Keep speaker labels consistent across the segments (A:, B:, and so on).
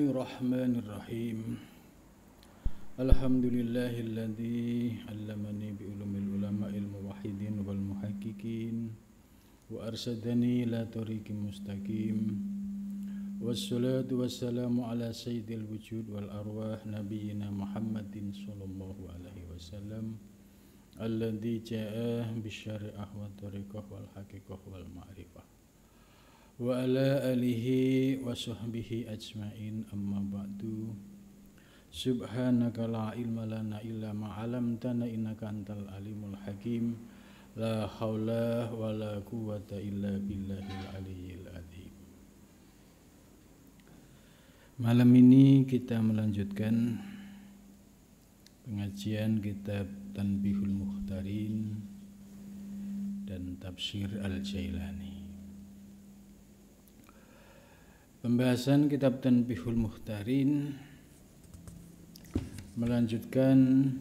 A: Bismillahirrahmanirrahim. Alhamdulillahilladzi 'allamani bi ulumil ulama'il muwahhidin wal muhaqqiqin wa arsadani ila tariqim mustaqim. Wassalatu wassalamu ala sayyidil wujud wal arwah nabiyyina Muhammadin sallallahu alaihi wasallam alladzi jaa'a bisyari'ah wa tariqah wal haqiqah wal ma'rifah. Wa ala alihi wa sahbihi ajma'in amma ba'du. Subhanaka la ilma lana illa ma 'allamtana innaka antal alimul hakim. La haula wa la quwwata illa billahil aliyyil azim. Malam ini kita melanjutkan pengajian kitab Tanbihul Mukhtarin dan Tafsir Al-Jailani. Pembahasan kitab Tanbihul Mukhtarin melanjutkan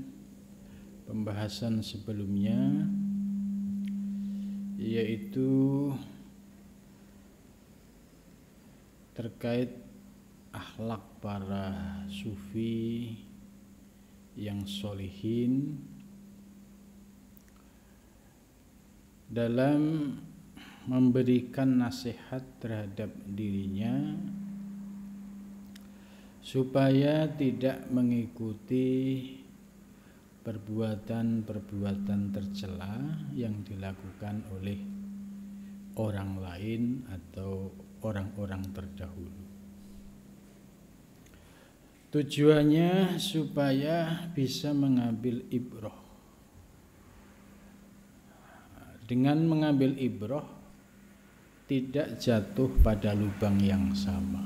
A: pembahasan sebelumnya, yaitu terkait akhlak para sufi yang sholihin dalam memberikan nasihat terhadap dirinya supaya tidak mengikuti perbuatan-perbuatan tercela yang dilakukan oleh orang lain atau orang-orang terdahulu. Tujuannya supaya bisa mengambil ibrah. Dengan mengambil ibrah tidak jatuh pada lubang yang sama,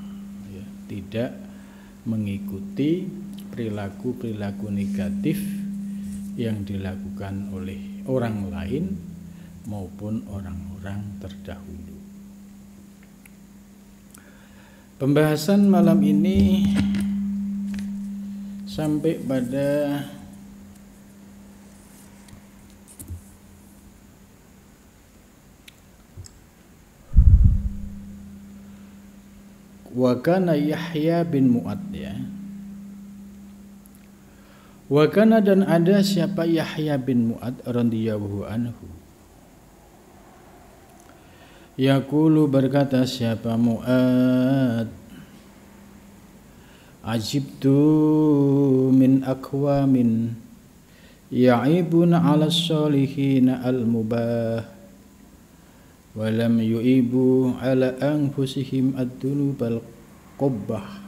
A: ya, tidak mengikuti perilaku-perilaku negatif yang dilakukan oleh orang lain maupun orang-orang terdahulu. Pembahasan malam ini sampai pada wa kana Yahya bin Mu'ad, ya. Wa kana, dan ada siapa Yahya bin Mu'ad radhiyallahu anhu. Yaqulu, berkata siapa Mu'ad, ajibtu min aqwamin ya'ibuna 'ala sholihin al-mubah walam yu'ibu ala anfusihim ad-dunubal qubbah.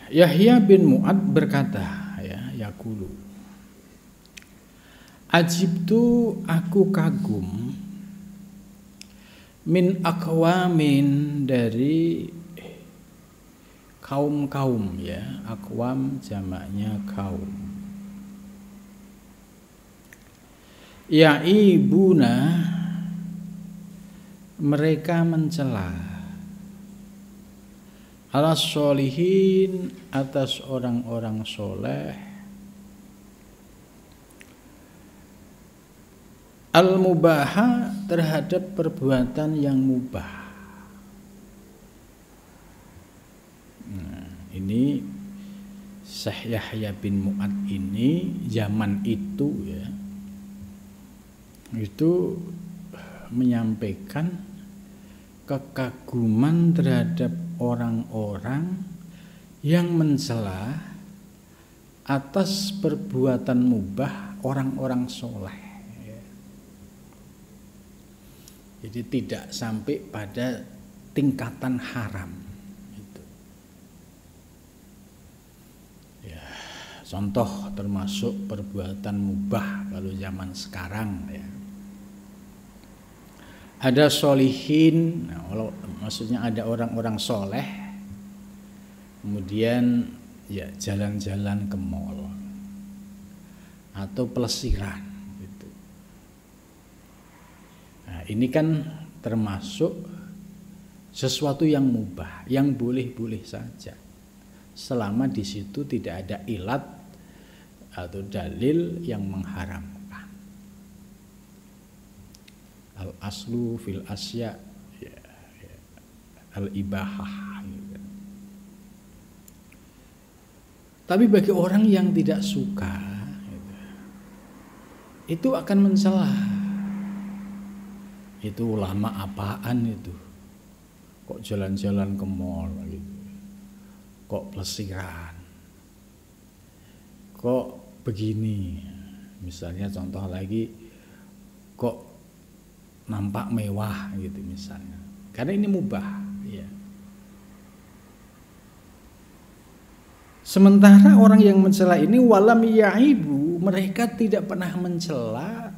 A: Yahya bin Mu'ad berkata, ya, yaqulu, ajibtu, aku kagum, min aqwamin, dari kaum-kaum, ya, aqwam jamaknya kaum. Ya'ibuna, mereka mencela, ala sholihin, atas orang-orang soleh, al-mubaha, terhadap perbuatan yang mubah. Nah, ini Syekh Yahya bin Mu'ad ini zaman itu, ya, itu menyampaikan kekaguman terhadap orang-orang yang mencela atas perbuatan mubah orang-orang soleh. Jadi tidak sampai pada tingkatan haram. Itu. Ya, contoh termasuk perbuatan mubah kalau zaman sekarang, ya. Ada sholihin, nah, kalau maksudnya ada orang-orang soleh, kemudian ya jalan-jalan ke mall atau pelesiran gitu. Nah, ini kan termasuk sesuatu yang mubah, yang boleh-boleh saja, selama di situ tidak ada ilat atau dalil yang mengharamkan. Al aslu fil asya, ya, al-ibahah. Gitu. Tapi bagi orang yang tidak suka, gitu, itu akan mencela. Itu ulama apaan itu? Kok jalan-jalan ke mall gitu? Kok plesiran? Kok begini? Misalnya contoh lagi, kok nampak mewah gitu misalnya. Karena ini mubah, ya. Sementara orang yang mencela ini walam yaibu, mereka tidak pernah mencela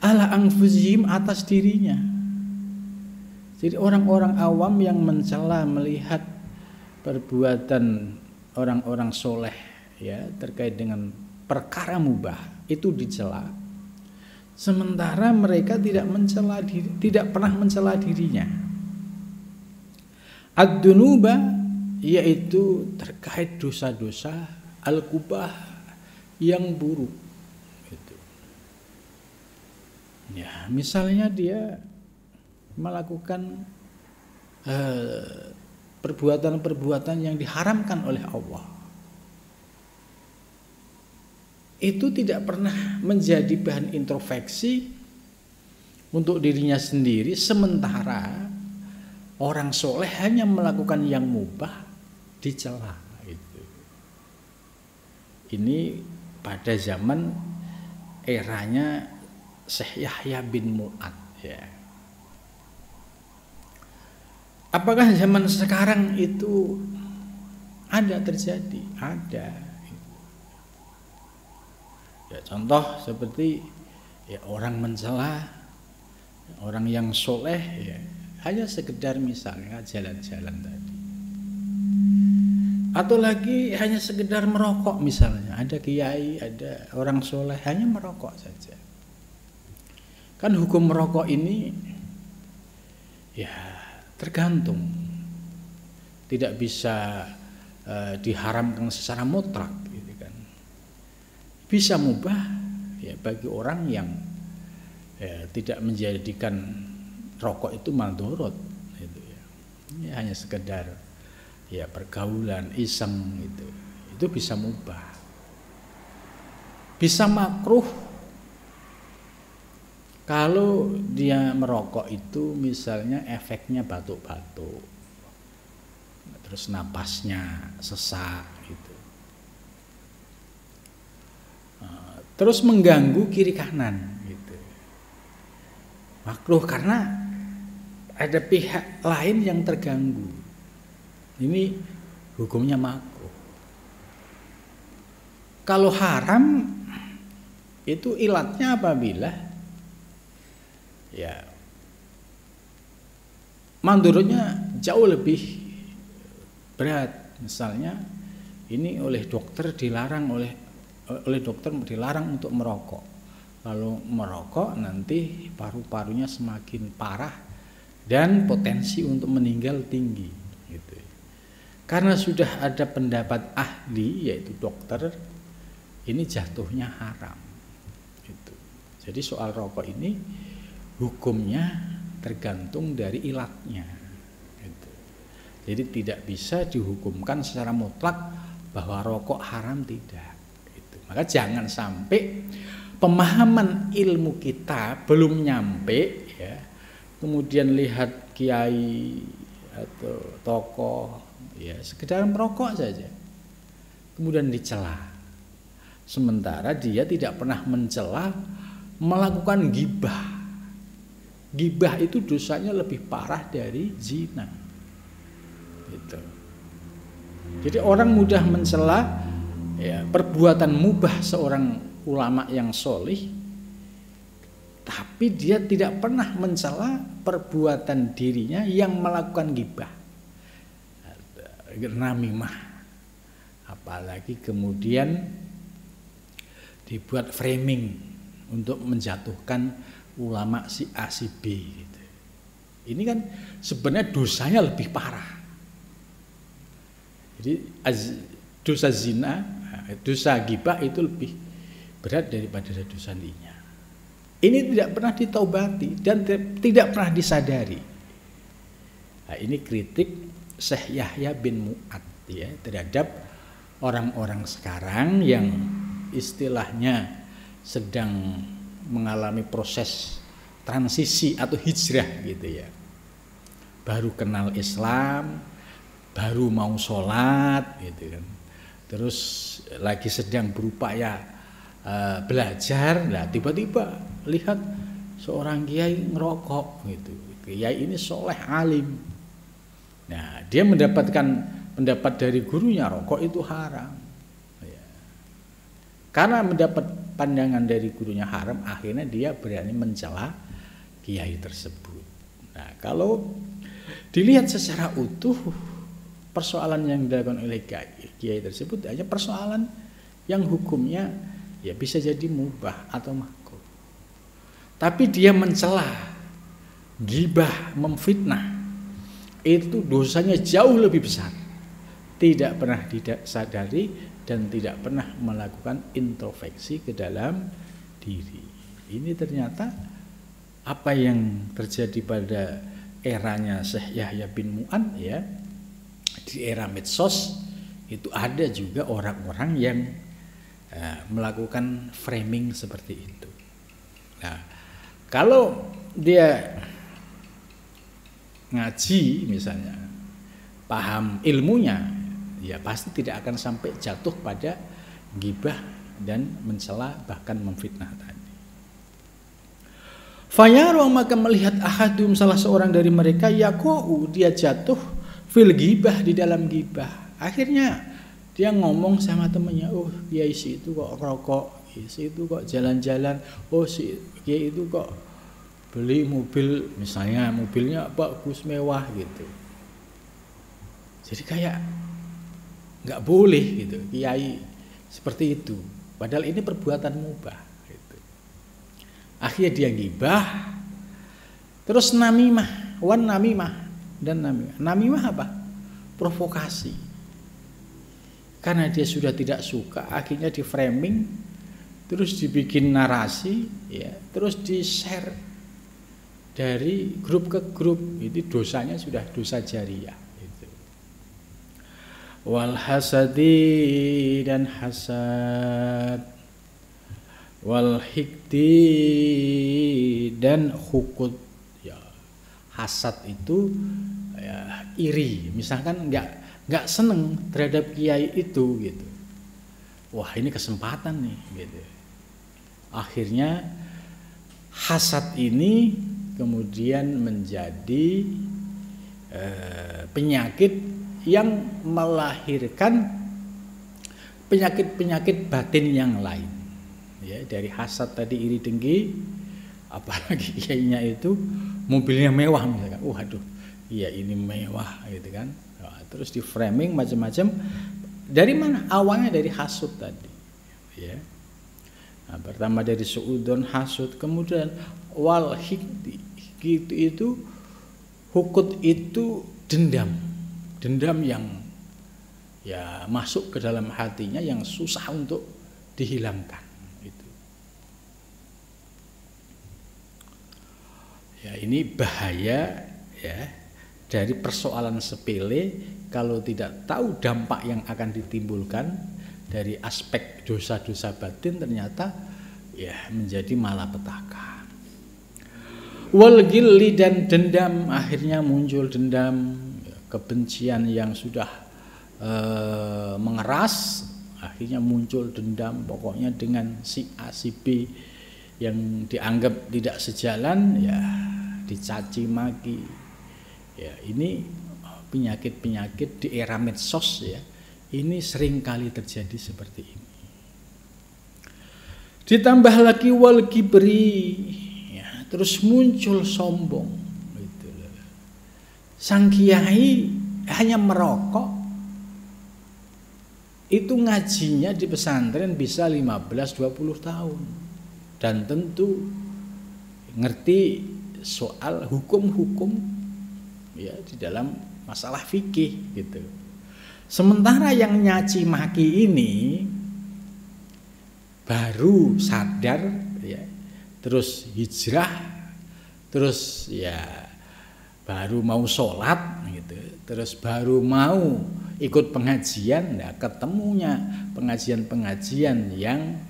A: ala anfusihim, atas dirinya. Jadi orang-orang awam yang mencela melihat perbuatan orang-orang soleh, ya, terkait dengan perkara mubah itu dicela, sementara mereka tidak pernah mencela dirinya. Ad-dunuba, yaitu terkait dosa-dosa al-kubah yang buruk. Gitu. Ya, misalnya dia melakukan perbuatan-perbuatan yang diharamkan oleh Allah. Itu tidak pernah menjadi bahan introspeksi untuk dirinya sendiri, sementara orang soleh hanya melakukan yang mubah dicela. Gitu. Ini pada zaman eranya Syekh Yahya bin Mu'ad, ya. Apakah zaman sekarang itu ada terjadi? Ada. Ya, contoh seperti ya, orang mencela orang yang soleh, ya, hanya sekedar misalnya jalan-jalan tadi, atau lagi hanya sekedar merokok misalnya. Ada kiai, ada orang soleh hanya merokok saja. Kan hukum merokok ini ya tergantung, tidak bisa diharamkan secara mutlak. Bisa mubah ya bagi orang yang ya, tidak menjadikan rokok itu madorot, gitu ya. Ini hanya sekedar ya pergaulan iseng, gitu. Itu bisa mubah. Bisa makruh kalau dia merokok itu misalnya efeknya batuk-batuk, terus napasnya sesak, gitu. Terus mengganggu kiri kanan, gitu. Makruh karena ada pihak lain yang terganggu. Ini hukumnya makruh. Kalau haram itu ilatnya apabila ya mandorotnya jauh lebih berat. Misalnya ini oleh dokter dilarang untuk merokok. Kalau merokok nanti paru-parunya semakin parah dan potensi untuk meninggal tinggi, gitu. Karena sudah ada pendapat ahli yaitu dokter, ini jatuhnya haram, gitu. Jadi soal rokok ini hukumnya tergantung dari ilatnya, gitu. Jadi tidak bisa dihukumkan secara mutlak bahwa rokok haram, tidak. Maka jangan sampai pemahaman ilmu kita belum nyampe, ya, kemudian lihat kiai atau tokoh ya sekedar merokok saja kemudian dicela, sementara dia tidak pernah mencela melakukan ghibah. Ghibah itu dosanya lebih parah dari zina, gitu. Jadi orang mudah mencela ya perbuatan mubah seorang ulama yang solih, tapi dia tidak pernah mencela perbuatan dirinya yang melakukan ghibah, namimah, apalagi kemudian dibuat framing untuk menjatuhkan ulama si A si B, gitu. Ini kan sebenarnya dosanya lebih parah. Jadi dosa zina, dosa ghibah itu lebih berat daripada dosa zina. Ini tidak pernah ditaubati dan tidak pernah disadari. Nah, ini kritik Syekh Yahya bin Mu'ad ya terhadap orang-orang sekarang yang istilahnya sedang mengalami proses transisi atau hijrah gitu ya. Baru kenal Islam, baru mau sholat gitu kan. Terus lagi sedang berupaya belajar, nah tiba-tiba lihat seorang kiai ngerokok gitu. Kiai ini soleh alim. Nah, dia mendapatkan pendapat dari gurunya rokok itu haram. Ya. Karena mendapat pandangan dari gurunya haram, akhirnya dia berani mencela kiai tersebut. Nah, kalau dilihat secara utuh, persoalan yang dilakukan oleh kiai tersebut hanya persoalan yang hukumnya ya bisa jadi mubah atau makruh. Tapi dia mencela, ghibah, memfitnah, itu dosanya jauh lebih besar. Tidak pernah disadari dan tidak pernah melakukan introspeksi ke dalam diri. Ini ternyata apa yang terjadi pada eranya Syekh Yahya bin Mu'ad ya, di era medsos itu ada juga orang-orang yang melakukan framing seperti itu. Nah, kalau dia ngaji misalnya, paham ilmunya, ya pasti tidak akan sampai jatuh pada ghibah dan mencela bahkan memfitnah tadi. Fayaru, maka melihat ahadum salah seorang dari mereka yaqau, dia jatuh fil ghibah, di dalam ghibah. Akhirnya dia ngomong sama temannya, oh kiai si itu kok rokok, kiai si itu kok jalan-jalan, oh si kiai itu kok beli mobil, misalnya mobilnya bagus mewah gitu. Jadi kayak nggak boleh gitu kiai seperti itu, padahal ini perbuatan mubah gitu. Akhirnya dia ghibah, terus namimah, dan namimah apa? Provokasi. Karena dia sudah tidak suka, akhirnya di framing, terus dibikin narasi, ya, terus di share dari grup ke grup. Itu dosanya sudah dosa jariyah. Gitu. Wal hasadi, dan hasad, wal hikdi, dan hukut. Ya, hasad itu ya, iri, misalkan nggak seneng terhadap kiai itu gitu. Wah, ini kesempatan nih gitu. Akhirnya hasad ini kemudian menjadi penyakit yang melahirkan penyakit-penyakit batin yang lain. Ya, dari hasad tadi iri dengki, apalagi kiainya itu mobilnya mewah misalkan. Waduh, iya ini mewah gitu kan. Nah, terus di framing macam-macam. Dari mana? Awalnya dari hasud tadi. Ya. Nah, pertama dari suudon, hasud, kemudian wal hikdi. Itu hukut itu dendam yang ya masuk ke dalam hatinya yang susah untuk dihilangkan. Itu. Ya, ini bahaya ya. Dari persoalan sepele, kalau tidak tahu dampak yang akan ditimbulkan dari aspek dosa-dosa batin, ternyata ya menjadi malapetaka. Wal gilli, dan dendam, akhirnya muncul dendam, kebencian yang sudah mengeras, akhirnya muncul dendam, pokoknya dengan si A si B yang dianggap tidak sejalan ya dicaci maki. Ya, ini penyakit-penyakit di era medsos ya. Ini sering kali terjadi seperti ini. Ditambah lagi wal kibri, ya, terus muncul sombong gitu. Sang kiai hanya merokok, itu ngajinya di pesantren bisa 15-20 tahun. Dan tentu ngerti soal hukum-hukum ya di dalam masalah fikih gitu. Sementara yang nyaci maki ini baru sadar ya, terus hijrah, terus ya baru mau sholat gitu, terus baru mau ikut pengajian, nah ketemunya pengajian-pengajian yang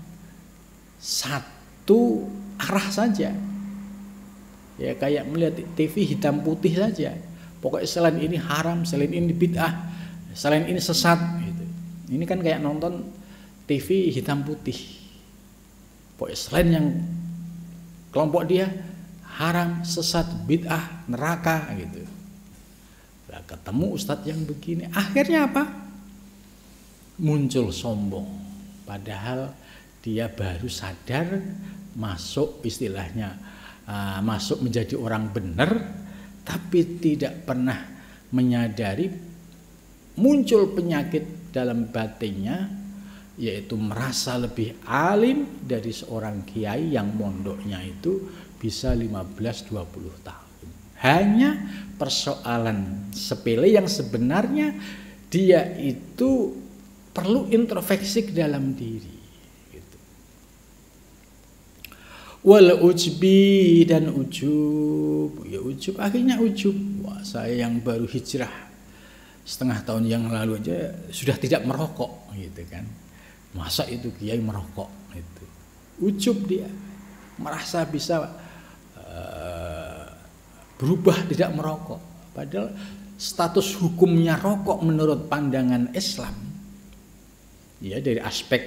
A: satu arah saja, ya kayak melihat TV hitam putih saja. Pokoknya selain ini haram, selain ini bid'ah, selain ini sesat gitu. Ini kan kayak nonton TV hitam putih. Pokoknya selain yang kelompok dia haram, sesat, bid'ah, neraka gitu. Nah, ketemu ustadz yang begini, akhirnya apa? Muncul sombong. Padahal dia baru sadar masuk, istilahnya masuk menjadi orang benar, tapi tidak pernah menyadari muncul penyakit dalam batinnya, yaitu merasa lebih alim dari seorang kiai yang mondoknya itu bisa 15-20 tahun. Hanya persoalan sepele yang sebenarnya dia itu perlu introspeksi ke dalam diri gitu. Wal ujbi, dan ujub, ya ujub, akhirnya ujub. Wah, saya yang baru hijrah setengah tahun yang lalu aja sudah tidak merokok gitu kan. Masa itu kiai merokok itu. Ujub, dia merasa bisa berubah tidak merokok. Padahal status hukumnya rokok menurut pandangan Islam, ya dari aspek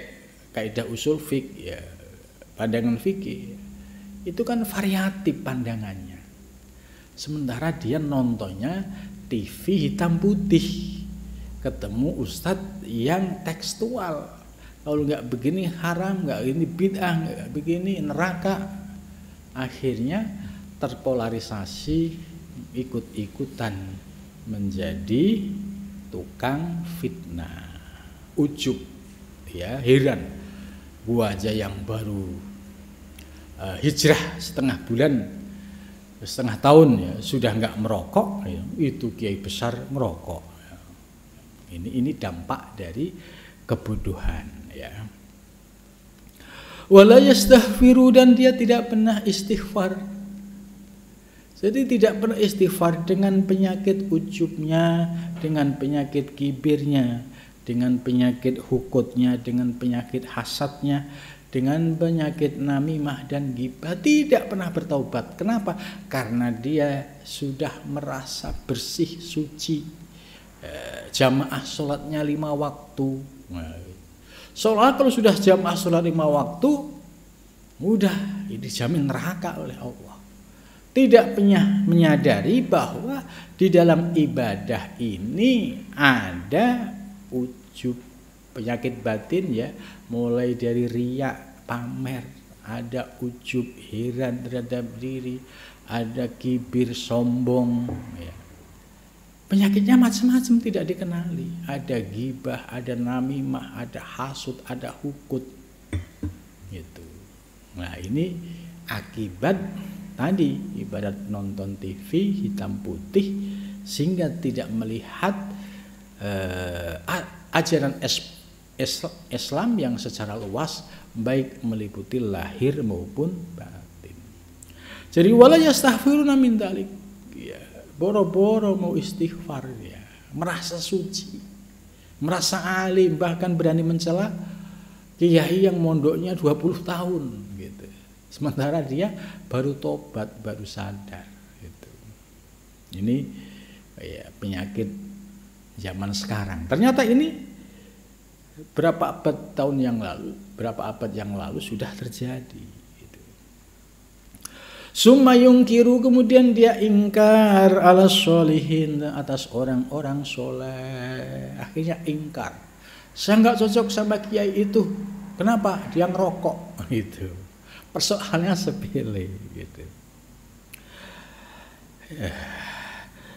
A: kaidah usul fikih, ya pandangan fikih itu kan variatif pandangannya. Sementara dia nontonnya TV hitam putih, ketemu ustadz yang tekstual. Kalau nggak begini haram, nggak ini bid'ah, nggak begini neraka. Akhirnya terpolarisasi, ikut-ikutan menjadi tukang fitnah, ujub, ya heran. Gua aja yang baru hijrah setengah tahun ya sudah nggak merokok, ya, itu kiai besar merokok. Ya. Ini dampak dari kebodohan, ya. Wala yastaghfiru, dan dia tidak pernah istighfar. Jadi tidak pernah istighfar dengan penyakit ujubnya, dengan penyakit kibirnya, dengan penyakit hukutnya, dengan penyakit hasadnya, dengan penyakit namimah dan ghibah. Tidak pernah bertaubat. Kenapa? Karena dia sudah merasa bersih, suci. Jamaah sholatnya 5 waktu. Sholat kalau sudah jamaah sholat 5 waktu, mudah dijamin neraka oleh Allah. Tidak menyadari bahwa di dalam ibadah ini ada ujub, penyakit batin, ya, mulai dari riya, pamer, ada ujub, heran terhadap diri, ada kibir, sombong, ya. Penyakitnya macam-macam tidak dikenali, ada ghibah, ada namimah, ada hasud, ada hukut gitu. Nah, ini akibat tadi ibarat nonton TV hitam putih, sehingga tidak melihat ajaran Islam yang secara luas, baik meliputi lahir maupun batin. Jadi wala yastaghfiruna min dzalik, ya, boro-boro mau istighfar, ya, merasa suci, merasa alim, bahkan berani mencela kiai yang mondoknya 20 tahun gitu. Sementara dia baru tobat, baru sadar gitu. Ini ya, penyakit zaman sekarang. Ternyata ini berapa abad yang lalu sudah terjadi gitu. Summa yungkiru, kemudian dia ingkar ala sholihin, atas orang-orang soleh. Akhirnya ingkar, saya nggak cocok sama kiai itu. Kenapa? Dia ngerokok gitu. Persoalannya sepele gitu.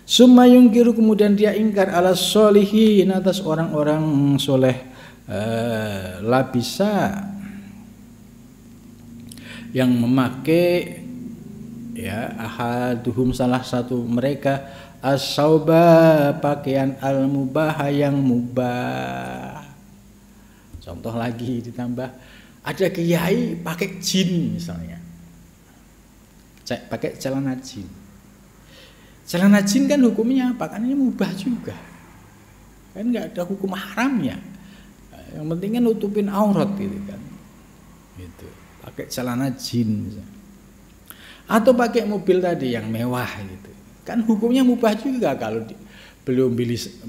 A: Summa yungkiru, kemudian dia ingkar ala sholihin, atas orang-orang soleh. Labisa, yang memakai, ya, ahaduhum, salah satu mereka, as-sauba, pakaian al-mubah, yang mubah. Contoh lagi ditambah, ada kiai pakai jin misalnya, pakai celana jin. Celana jin kan hukumnya apa? Kan ini mubah juga. Kan nggak ada hukum haramnya. Yang penting kan nutupin aurat gitu kan. Gitu. Pakai celana jin misalnya. Atau pakai mobil tadi yang mewah gitu. Kan hukumnya mubah juga kalau belum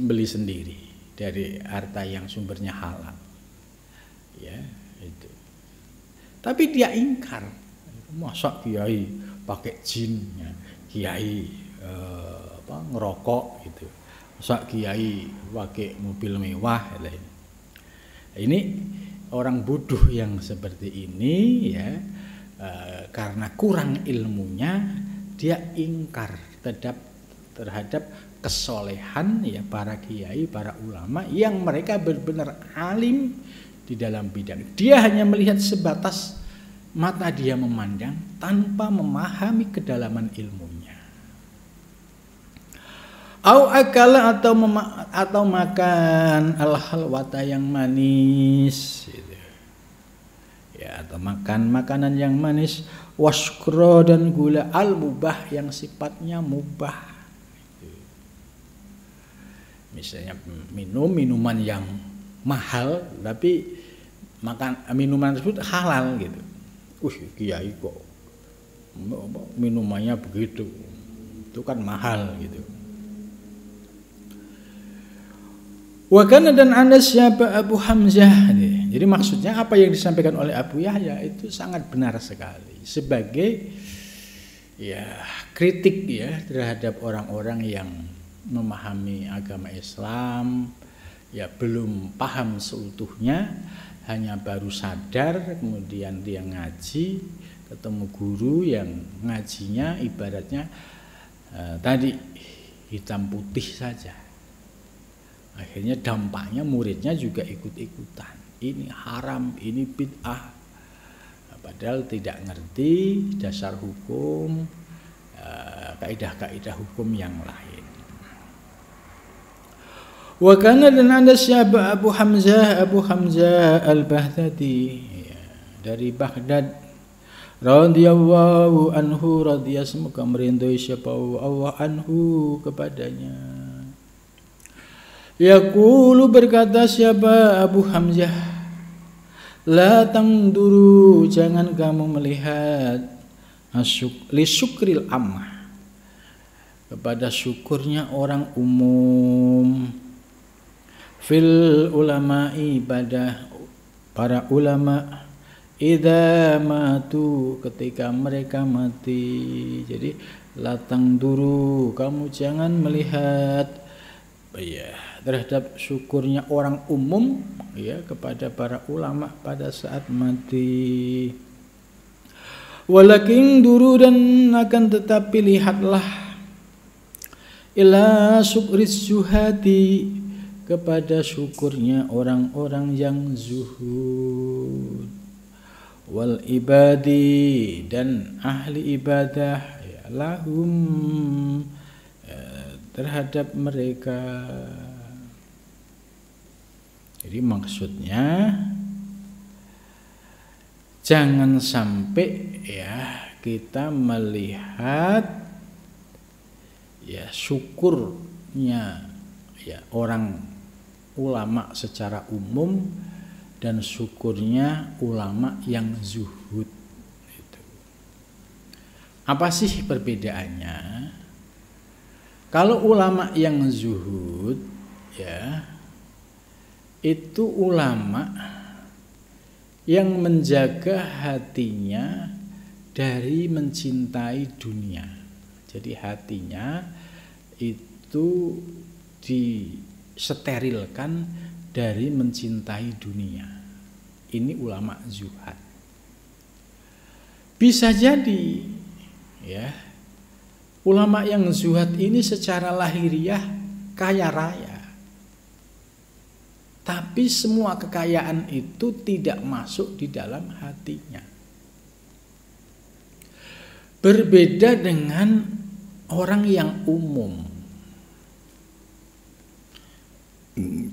A: beli sendiri dari harta yang sumbernya halal. Ya, itu. Tapi dia ingkar. Masa kiai pakai jin, ya. Kiai ngerokok gitu. Masa kiai pakai mobil mewah lain. Ini orang bodoh yang seperti ini ya karena kurang ilmunya dia ingkar terhadap kesolehan ya para kiai, para ulama yang mereka benar-benar alim di dalam bidang. Dia hanya melihat sebatas mata dia memandang tanpa memahami kedalaman ilmunya. Au akala atau makan al-halwata yang manis gitu. Ya, atau makan makanan yang manis, waskro dan gula al-mubah yang sifatnya mubah gitu. Misalnya minum minuman yang mahal tapi makan minuman tersebut halal gitu. Kiai kok minumannya begitu. Itu kan mahal gitu. Wakana dan anda siapa Abu Hamzah. Jadi maksudnya apa yang disampaikan oleh Abu Yahya itu sangat benar sekali sebagai ya kritik ya terhadap orang-orang yang memahami agama Islam ya belum paham seutuhnya, hanya baru sadar kemudian dia ngaji ketemu guru yang ngajinya ibaratnya tadi hitam putih saja. Akhirnya dampaknya muridnya juga ikut-ikutan. Ini haram, ini bid'ah. Padahal tidak ngerti dasar hukum, kaidah-kaidah hukum yang lain. Wa kana dan ada siapa Abu Hamzah Al-Baghdadi ya, dari Baghdad radhiyallahu anhu semoga merindui siapa Allah anhu kepadanya. Yaqulu berkata siapa Abu Hamzah, la tangduru jangan kamu melihat li syukril ammah kepada syukurnya orang umum fil ulama'i pada para ulama idza matu ketika mereka mati. Jadi la tangduru kamu jangan melihat ya terhadap syukurnya orang umum ya kepada para ulama pada saat mati. Walakin duru dan akan tetapi lihatlah ila syukris zuhadi kepada syukurnya orang-orang yang zuhud wal ibadi dan ahli ibadah ya, lahum terhadap mereka. Jadi maksudnya jangan sampai ya kita melihat ya syukurnya ya orang ulama secara umum dan syukurnya ulama yang zuhud. Apa sih perbedaannya? Kalau ulama yang zuhud ya itu ulama yang menjaga hatinya dari mencintai dunia. Jadi hatinya itu disterilkan dari mencintai dunia. Ini ulama zuhad. Bisa jadi ya ulama yang zuhad ini secara lahiriah kaya raya. Tapi semua kekayaan itu tidak masuk di dalam hatinya. Berbeda dengan orang yang umum.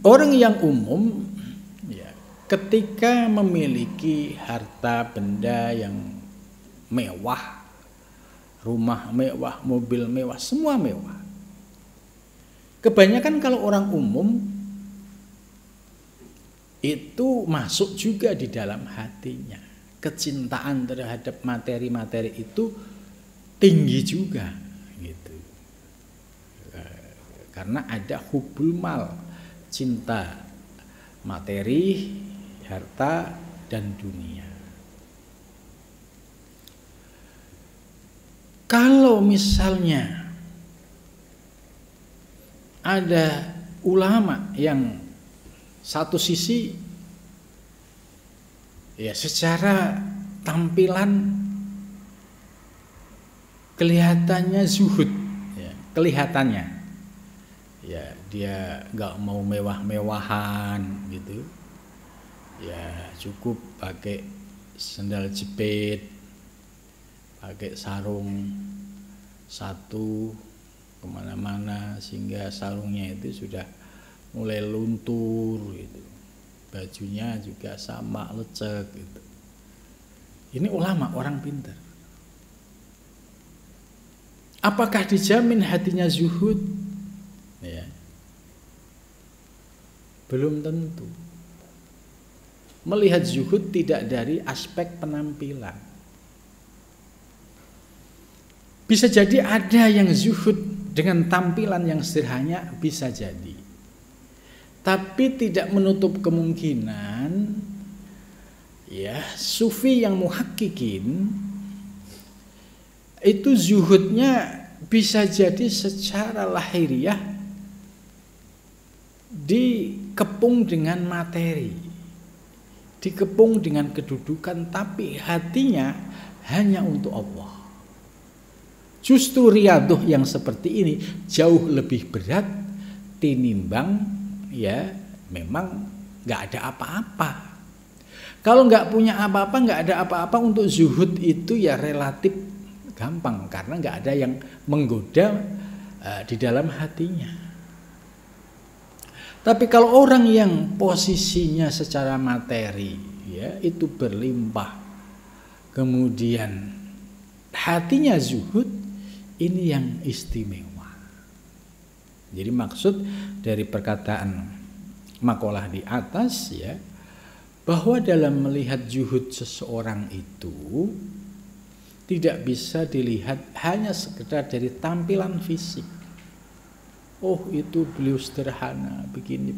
A: Orang yang umum ya, ketika memiliki harta benda yang mewah, rumah mewah, mobil mewah, semua mewah. Kebanyakan kalau orang umum itu masuk juga di dalam hatinya. Kecintaan terhadap materi-materi itu tinggi juga gitu. Karena ada hubul mal, cinta materi, harta dan dunia. Kalau misalnya ada ulama yang satu sisi ya secara tampilan kelihatannya zuhud, ya, kelihatannya ya dia nggak mau mewah-mewahan gitu, ya cukup pakai sandal jepit, pakai sarung satu kemana-mana sehingga sarungnya itu sudah mulai luntur gitu, bajunya juga sama lecek gitu. Ini ulama, orang pintar. Apakah dijamin hatinya zuhud? Ya. Belum tentu. Melihat zuhud tidak dari aspek penampilan. Bisa jadi ada yang zuhud dengan tampilan yang sederhana, bisa jadi. Tapi tidak menutup kemungkinan ya sufi yang muhakkikin itu zuhudnya bisa jadi secara lahiriah dikepung dengan materi, dikepung dengan kedudukan, tapi hatinya hanya untuk Allah. Justru riyadoh yang seperti ini jauh lebih berat tinimbang ya memang nggak ada apa-apa. Kalau nggak punya apa-apa, nggak ada apa-apa, untuk zuhud itu ya relatif gampang karena nggak ada yang menggoda di dalam hatinya. Tapi kalau orang yang posisinya secara materi ya itu berlimpah, kemudian hatinya zuhud, ini yang istimewa. Jadi maksud dari perkataan makalah di atas ya, bahwa dalam melihat zuhud seseorang itu tidak bisa dilihat hanya sekedar dari tampilan fisik. Oh itu beliau sederhana, begini.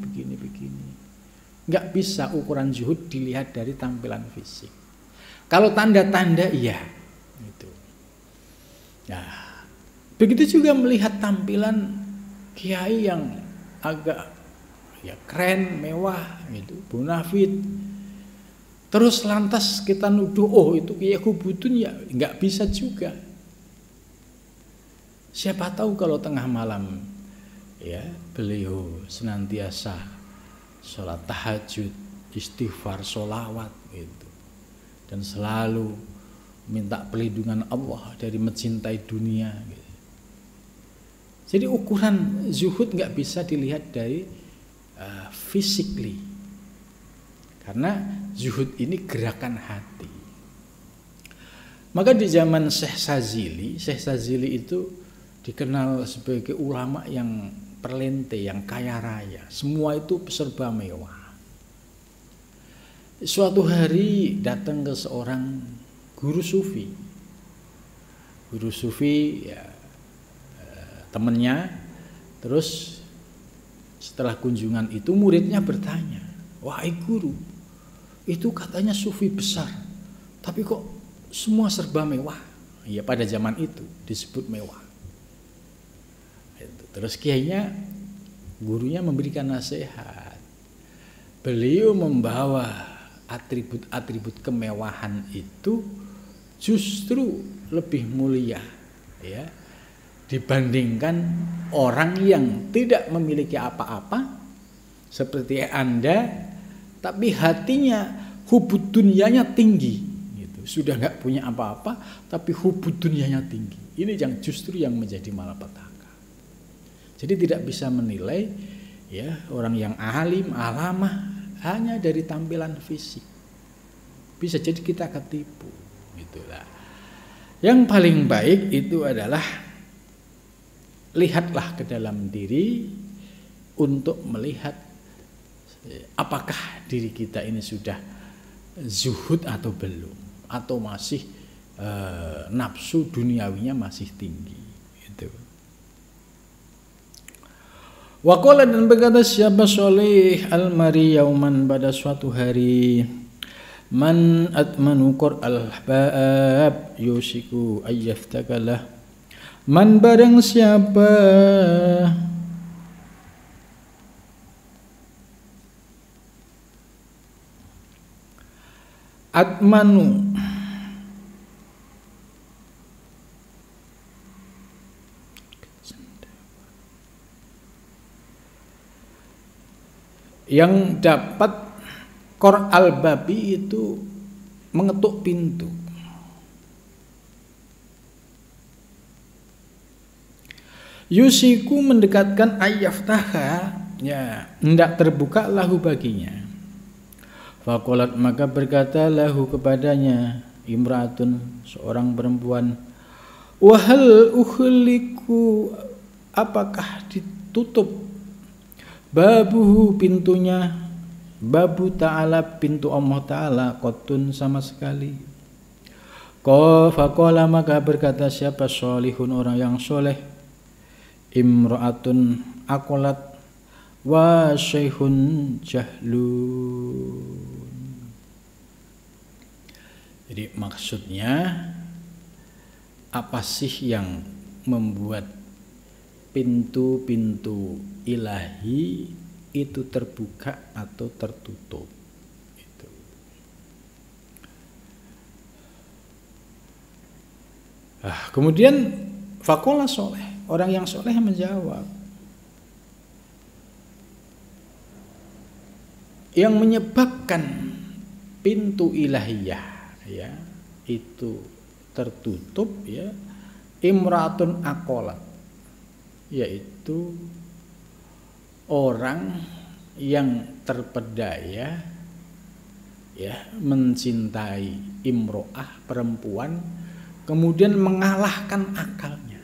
A: Nggak bisa ukuran zuhud dilihat dari tampilan fisik. Kalau tanda-tanda iya. Gitu. Nah, begitu juga melihat tampilan kiai yang agak ya keren, mewah, gitu, bonafit. Terus lantas kita nuduh, oh itu kiai kubutun, ya nggak bisa juga. Siapa tahu kalau tengah malam ya beliau senantiasa sholat tahajud, istighfar, sholawat gitu, dan selalu minta perlindungan Allah dari mencintai dunia gitu. Jadi ukuran zuhud nggak bisa dilihat dari physically. Karena zuhud ini gerakan hati. Maka di zaman Syekh Sazili itu dikenal sebagai ulama yang perlente, yang kaya raya. Semua itu serba mewah. Suatu hari datang ke seorang guru sufi. Guru sufi ya temannya. Terus setelah kunjungan itu muridnya bertanya, "Wahai guru, itu katanya sufi besar, tapi kok semua serba mewah?" Ya pada zaman itu disebut mewah. Terus kiainya, gurunya memberikan nasihat. Beliau membawa atribut-atribut kemewahan itu justru lebih mulia ya dibandingkan orang yang tidak memiliki apa-apa seperti Anda, tapi hatinya hubud dunyanya tinggi gitu. Sudah nggak punya apa-apa tapi hubud dunyanya tinggi. Ini yang justru yang menjadi malapetaka. Jadi tidak bisa menilai ya orang yang alim, alamah hanya dari tampilan fisik. Bisa jadi kita ketipu gitulah. Yang paling baik itu adalah lihatlah ke dalam diri, untuk melihat apakah diri kita ini sudah zuhud atau belum, atau masih nafsu duniawinya masih tinggi itu. Waqala, dan berkata siapa Soleh al-mari yauman, pada suatu hari, man atmanu qur'al bab yusiku ayyaftakalah, man barang siapa atmanu yang dapat qur'al babi itu mengetuk pintu. Yusiku mendekatkan ayyaftaha, ya hendak terbuka lahu baginya. Faqalat, maka berkata lahu kepadanya imra'atun, seorang perempuan, wahal ukhliku, apakah ditutup babuhu, pintunya, babu ta'ala, pintu Allah Ta'ala, qotun, sama sekali. Faqala, maka berkata siapa solihun, orang yang soleh, imra'atun akolat, wa syekhun jahlun. Jadi maksudnya apa sih yang membuat pintu-pintu ilahi itu terbuka atau tertutup? Itu. Kemudian faqala soleh, orang yang soleh menjawab, yang menyebabkan pintu ilahiyah, ya, itu tertutup, ya, imratun akolat, yaitu orang yang terpedaya, ya, mencintai imro'ah, perempuan, kemudian mengalahkan akalnya,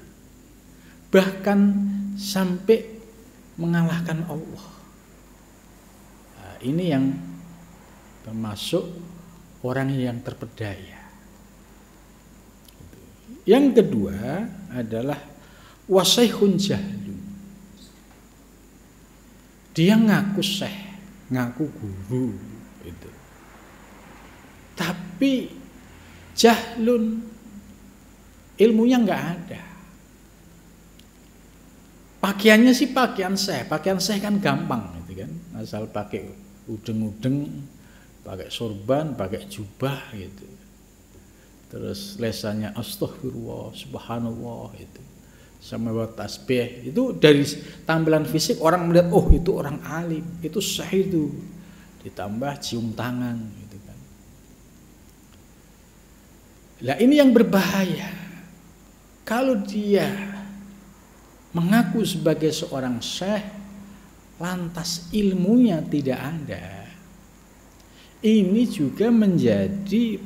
A: bahkan sampai mengalahkan Allah. Nah, ini yang termasuk orang yang terpedaya. Yang kedua adalah wasaikhun jahlun. Dia ngaku syekh, ngaku guru itu. Tapi jahlun, ilmunya enggak ada. Pakaiannya sih pakaian syekh kan gampang gitu kan. Asal pakai udeng-udeng, pakai sorban, pakai jubah gitu. Terus lesannya astaghfirullah, subhanallah itu. Sama tasbih, itu dari tampilan fisik orang melihat, oh itu orang alim, itu syekh itu. Ditambah cium tangan gitu kan. Lah ini yang berbahaya. Kalau dia mengaku sebagai seorang syekh lantas ilmunya tidak ada, ini juga menjadi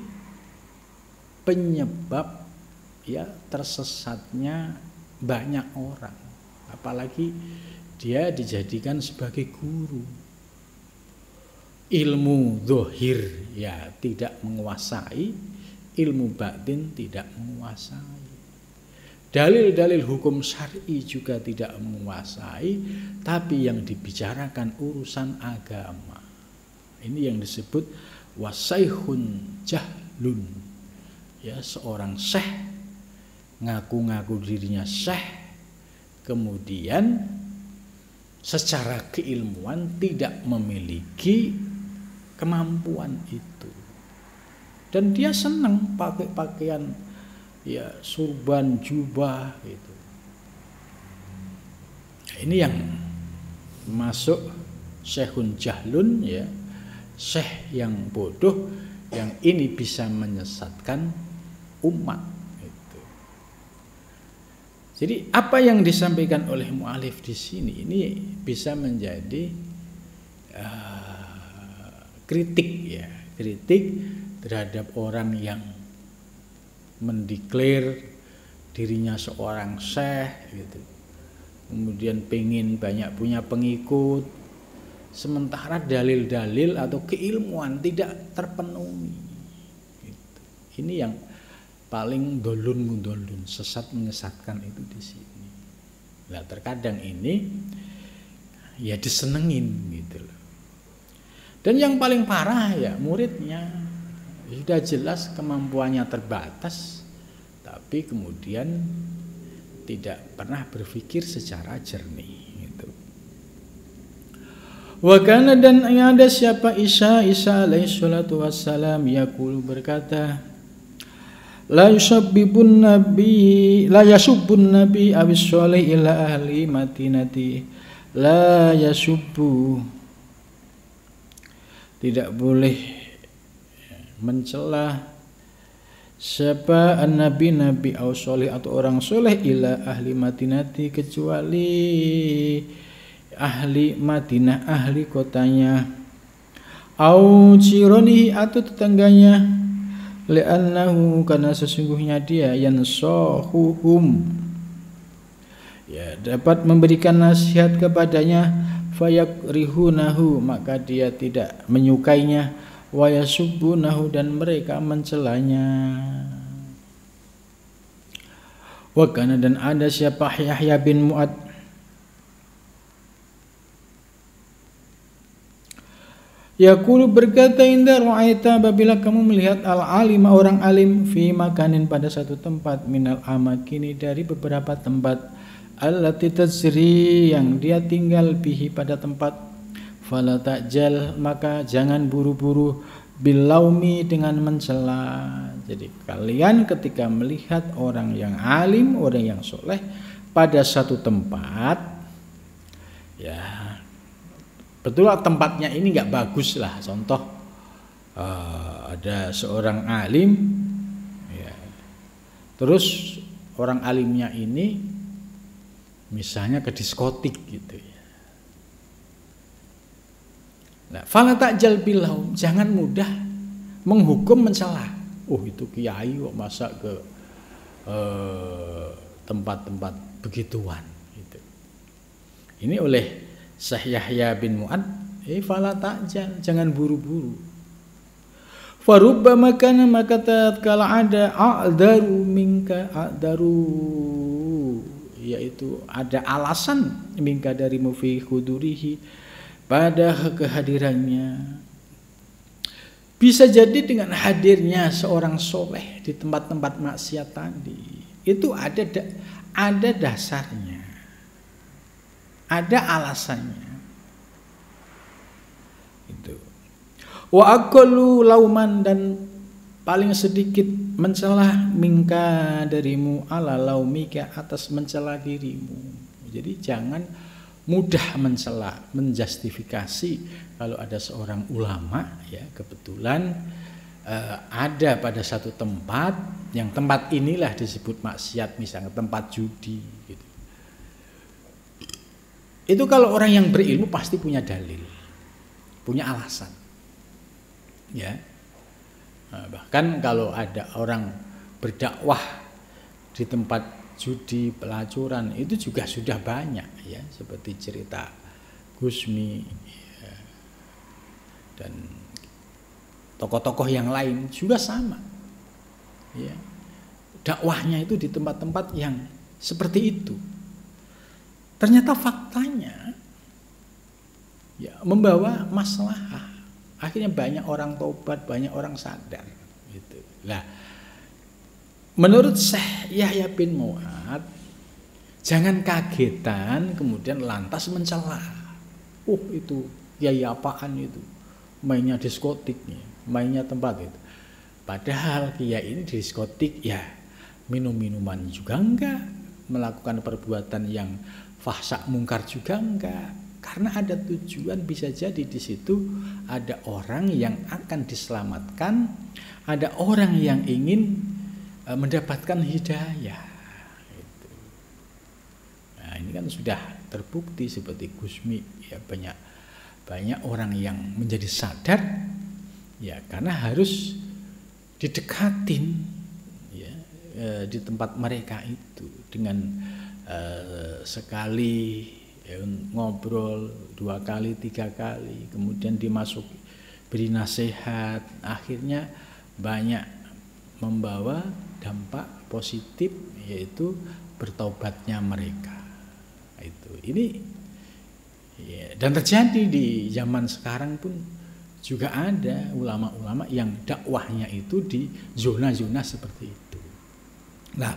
A: penyebab, ya, tersesatnya banyak orang, apalagi dia dijadikan sebagai guru. Ilmu zahir, ya, tidak menguasai, ilmu batin tidak menguasai, dalil-dalil hukum syar'i juga tidak menguasai, tapi yang dibicarakan urusan agama. Ini yang disebut wasaikhun jahlun, ya, seorang syekh ngaku-ngaku dirinya syekh, kemudian secara keilmuan tidak memiliki kemampuan itu, dan dia senang pakai pakaian, ya, surban, jubah gitu. Ini yang masuk syekhun jahlun, ya, syekh yang bodoh, yang ini bisa menyesatkan umat itu. Jadi apa yang disampaikan oleh mu'alif di sini ini bisa menjadi kritik, ya, kritik terhadap orang yang mendeklar dirinya seorang syekh gitu, kemudian pengen banyak punya pengikut, sementara dalil-dalil atau keilmuan tidak terpenuhi. Gitu. Ini yang paling dolun, sesat menyesatkan itu di sini. Nah, terkadang ini ya disenengin gitu loh. Dan yang paling parah ya muridnya sudah jelas kemampuannya terbatas, tapi kemudian tidak pernah berpikir secara jernih gitu. Wa kana, dan ada siapa Isa alaihi salatu wassalam yaqulu, berkata, la yusabbibun nabi awis sholih ila ahli madinati. La yasubbu, tidak boleh mencela siapa nabi awis sholih atau orang soleh ila ahli madinati, kecuali ahli Madinah, ahli kotanya, au jironihi, atau tetangganya, li'annahu, karena sesungguhnya dia yansahuhum, ya dapat memberikan nasihat kepadanya, fayakrihunahu, maka dia tidak menyukainya, wa yasubbunahu, dan mereka mencelanya. Wa kana, dan ada siapa Yahya bin Mu'ad, yaqulu, berkata, inda ra'aita, apabila kamu melihat al-alima, orang alim, fi makanin, pada satu tempat, minal amakini, dari beberapa tempat, allati tajri, yang dia tinggal, bihi, pada tempat, fala ta'jal, maka jangan buru-buru, bilaumi, dengan mencela. Jadi kalian ketika melihat orang yang alim, orang yang soleh pada satu tempat, ya betul tempatnya ini nggak bagus lah. Contoh ada seorang alim, ya, terus orang alimnya ini misalnya ke diskotik gitu ya. Nah, fala ta'jal bilahum, jangan mudah menghukum, mencela. Oh, itu kiai kok masa ke tempat-tempat begituan gitu. Ini oleh Syekh Yahya bin Mu'ad, fala ta'jal, jangan buru-buru. Farubbama kana, maka tatkala ada a'daru minka, a'daru, yaitu ada alasan, minka, darimu, fi hudurihi, pada kehadirannya. Bisa jadi dengan hadirnya seorang soleh di tempat-tempat maksiat tadi, itu ada dasarnya, ada alasannya. Itu. Wa aqallu lauman, dan paling sedikit mencela, minka, darimu, ala laumika, atas mencela dirimu. Jadi jangan mudah mencela, menjustifikasi. Kalau ada seorang ulama, ya kebetulan ada pada satu tempat, yang tempat inilah disebut maksiat, misalnya tempat judi gitu. Itu kalau orang yang berilmu pasti punya dalil, punya alasan, ya. Nah, bahkan kalau ada orang berdakwah di tempat judi, pelacuran, itu juga sudah banyak, ya, seperti cerita Gusmi, ya, dan tokoh-tokoh yang lain juga sama, ya. Dakwahnya itu di tempat-tempat yang seperti itu. Ternyata faktanya, ya, membawa maslahah. Akhirnya banyak orang tobat, banyak orang sadar. Gitu. Nah, menurut Syekh Yahya bin Mu'ad, jangan kagetan kemudian lantas mencela. Itu kiai apaan itu? Mainnya diskotiknya, mainnya tempat itu. Padahal kiai ini diskotik, ya minum-minuman juga enggak, melakukan perbuatan yang fahsya mungkar juga enggak, karena ada tujuan. Bisa jadi di situ ada orang yang akan diselamatkan, ada orang yang ingin mendapatkan hidayah. Nah, ini kan sudah terbukti seperti Gusmi, ya, banyak orang yang menjadi sadar, ya, karena harus didekatin, ya, di tempat mereka itu dengan sekali ngobrol, 2 kali, 3 kali, kemudian dimasuki, beri nasihat, akhirnya banyak membawa dampak positif, yaitu bertobatnya mereka. Ini ya, dan terjadi di zaman sekarang pun juga ada ulama-ulama yang dakwahnya itu di zona-zona seperti itu. Nah,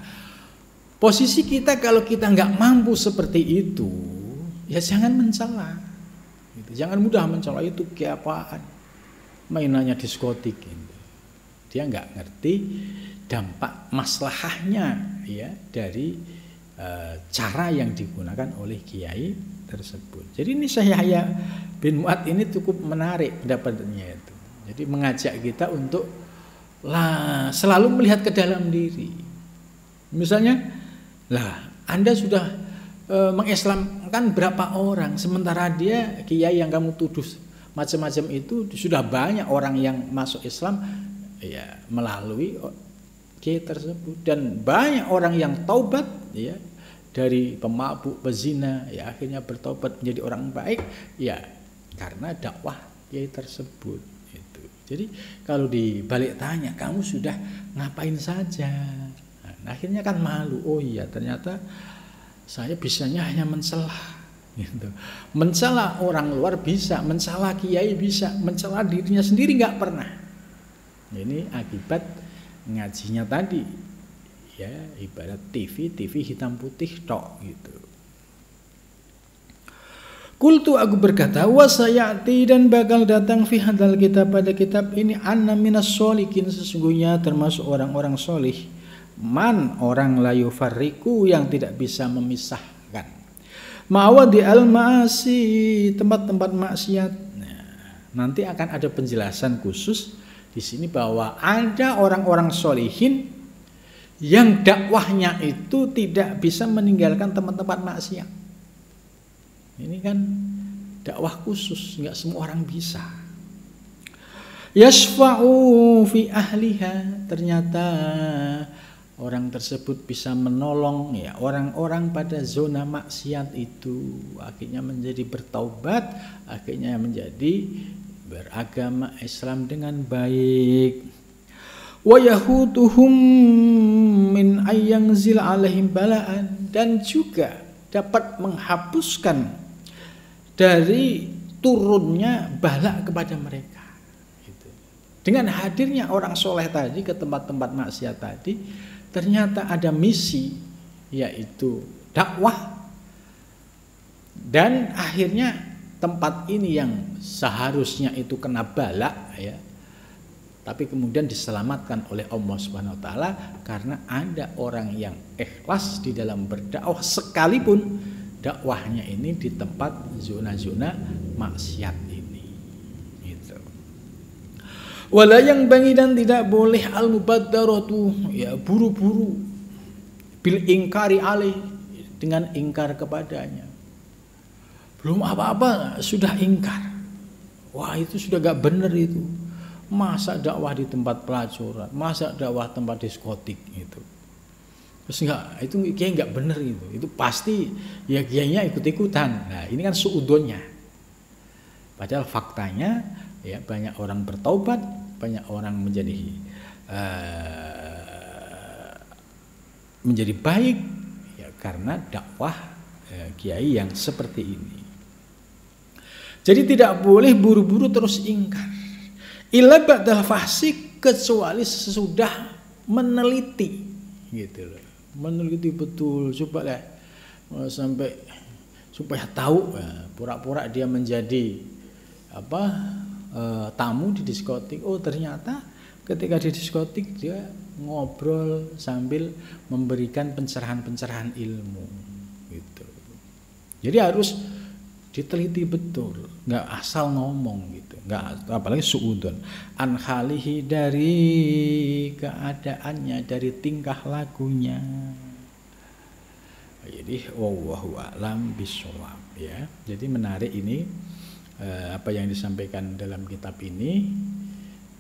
A: posisi kita kalau kita nggak mampu seperti itu, ya jangan mencela. Jangan mudah mencela, itu kayak apaan, mainannya diskotik. Dia nggak ngerti dampak maslahahnya ya dari cara yang digunakan oleh kiai tersebut. Jadi ini Syekh Yahya bin Mu'adz ini cukup menarik pendapatnya itu. Jadi mengajak kita untuk selalu melihat ke dalam diri. Misalnya, Anda sudah mengislamkan berapa orang, sementara dia kiai yang kamu tuduh macam-macam itu sudah banyak orang yang masuk Islam ya melalui kiai tersebut, dan banyak orang yang taubat ya dari pemabuk, pezina, ya akhirnya bertobat menjadi orang baik ya karena dakwah kiai tersebut itu. Jadi kalau dibalik tanya, kamu sudah ngapain saja? Nah, akhirnya kan malu. Oh iya, ternyata saya bisanya hanya mencela gitu. Mencela orang luar bisa, mencela kiai bisa, mencela dirinya sendiri nggak pernah. Ini akibat ngajinya tadi ya, ibarat TV hitam putih tok gitu. Qultu, aku berkata, wa sayati, dan bakal datang fi hadal kitab, pada kitab ini, anna minas sholikin, sesungguhnya termasuk orang-orang solih, man, orang la yufarriqu, yang tidak bisa memisahkan, ma'awadi al-ma'asi, tempat-tempat maksiat. Nah, nanti akan ada penjelasan khusus di sini bahwa ada orang-orang solihin yang dakwahnya itu tidak bisa meninggalkan tempat-tempat maksiat. Ini kan dakwah khusus, nggak semua orang bisa. Yashfa'u fi ahliha, ternyata orang tersebut bisa menolong ya orang-orang pada zona maksiat itu, akhirnya menjadi bertaubat, akhirnya menjadi beragama Islam dengan baik. Wa yahutuhum min ayyangzil alaihim bala'an, dan juga dapat menghapuskan dari turunnya bala kepada mereka. Dengan hadirnya orang soleh tadi ke tempat-tempat maksiat tadi, ternyata ada misi, yaitu dakwah, dan akhirnya tempat ini yang seharusnya itu kena bala ya, tapi kemudian diselamatkan oleh Allah Subhanahu wa taala karena ada orang yang ikhlas di dalam berdakwah, sekalipun dakwahnya ini di tempat zona-zona maksiat ini. Gitu. Wala yang bangi, dan tidak boleh al-mubaddaratu ya buru-buru, bil ingkari alaih, dengan ingkar kepadanya. Belum apa-apa sudah ingkar. Wah, itu sudah gak benar itu. Masa dakwah di tempat pelacuran, masa dakwah tempat diskotik itu. Terus itu kiai nggak bener itu. Itu pasti ya kiainya ikut-ikutan. Nah, ini kan suudonnya. Padahal faktanya ya banyak orang bertaubat, banyak orang menjadi baik ya karena dakwah kiai yang seperti ini. Jadi tidak boleh buru-buru terus ingkar. Illa ba'dal fasik, kecuali sesudah meneliti gitu loh. Meneliti betul, coba sampai supaya tahu pura-pura dia menjadi tamu di diskotik. Oh, ternyata ketika di diskotik dia ngobrol sambil memberikan pencerahan-pencerahan ilmu gitu. Jadi harus diteliti betul, nggak asal ngomong gitu, nggak, apalagi suudon an khalihi, dari keadaannya, dari tingkah lakunya. Jadi wallahu a'lam bishawab ya. Jadi menarik ini apa yang disampaikan dalam kitab ini.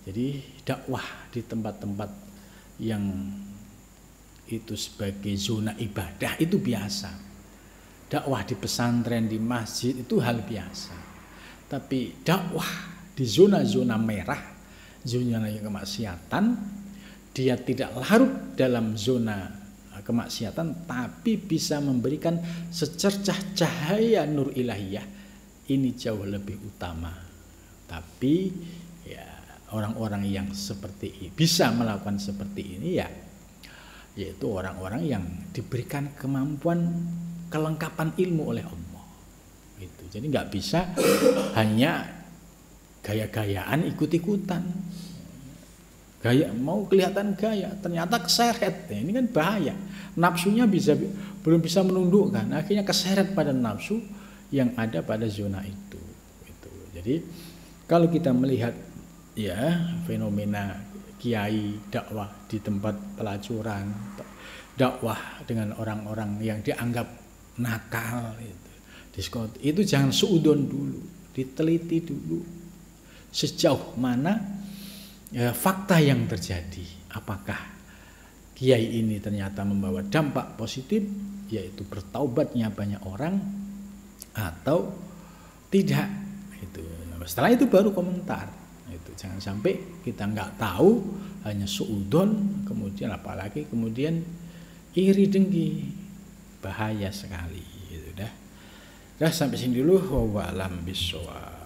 A: Jadi dakwah di tempat-tempat yang itu sebagai zona ibadah itu biasa. Dakwah di pesantren, di masjid itu hal biasa. Tapi dakwah di zona-zona merah, zona yang kemaksiatan, dia tidak larut dalam zona kemaksiatan, tapi bisa memberikan secercah cahaya nur ilahiyah, ini jauh lebih utama. Tapi ya orang-orang yang seperti ini bisa melakukan seperti ini ya, yaitu orang-orang yang diberikan kemampuan kelengkapan ilmu oleh Allah. Gitu. Jadi nggak bisa hanya gaya-gayaan ikut-ikutan. Gaya mau kelihatan gaya, ternyata keseret. Ini kan bahaya. Nafsunya belum bisa menundukkan, akhirnya keseret pada nafsu yang ada pada zona itu. Gitu. Jadi kalau kita melihat ya fenomena kiai dakwah di tempat pelacuran, dakwah dengan orang-orang yang dianggap nakal, diskot, itu jangan suudon dulu, diteliti dulu sejauh mana fakta yang terjadi. Apakah kiai ini ternyata membawa dampak positif, yaitu bertaubatnya banyak orang, atau tidak. Itu. Setelah itu baru komentar. Itu jangan sampai kita nggak tahu, hanya suudon, kemudian apalagi kemudian iri dengki, bahaya sekali. Gitu dah. Sampai sini dulu. Wa alam bisawab.